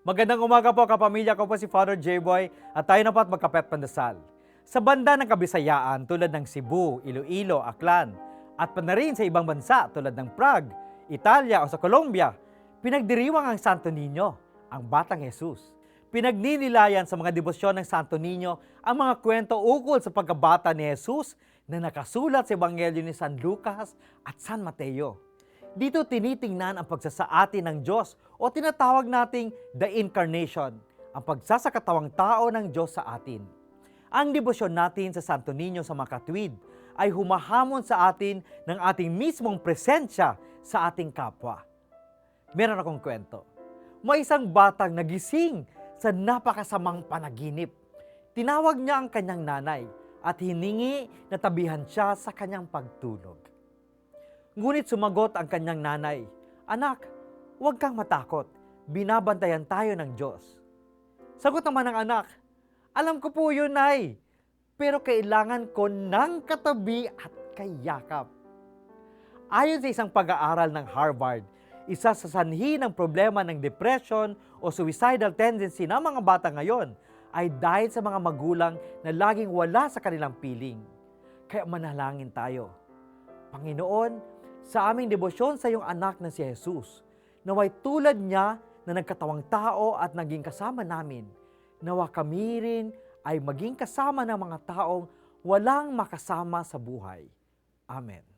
Magandang umaga po kapamilya ko po si Father J-Boy at tayo na po at magkapet pandasal. Sa banda ng Kabisayaan tulad ng Cebu, Iloilo, Aklan at pa na rin sa ibang bansa tulad ng Prague, Italia o sa Colombia, pinagdiriwang ang Santo Niño, ang Batang Jesus. Pinagninilayan sa mga debosyon ng Santo Niño ang mga kwento ukol sa pagkabata ni Jesus na nakasulat sa Ebanghelyo ni San Lucas at San Mateo. Dito tinitingnan ang pagsasaati ng Diyos o tinatawag nating the Incarnation, ang pagsasakatawang tao ng Diyos sa atin. Ang debosyon natin sa Santo Niño sa makatwid ay humahamon sa atin ng ating mismong presensya sa ating kapwa. Meron akong kwento. May isang batang nagising sa napakasamang panaginip. Tinawag niya ang kanyang nanay at hiningi na tabihan siya sa kanyang pagtulog. Ngunit sumagot ang kanyang nanay, "Anak, huwag kang matakot. Binabantayan tayo ng Diyos." Sagot naman ng anak, "Alam ko po yun, Nay. Pero kailangan ko ng katabi at kayakap." Ayon sa isang pag-aaral ng Harvard, isa sa sanhi ng problema ng depression o suicidal tendency ng mga bata ngayon ay dahil sa mga magulang na laging wala sa kanilang piling. Kaya manalangin tayo. Panginoon, sa aming debosyon sa iyong anak na si Jesus, naway tulad niya na nagkatawang tao at naging kasama namin, nawa kami rin ay maging kasama ng mga taong walang makasama sa buhay. Amen.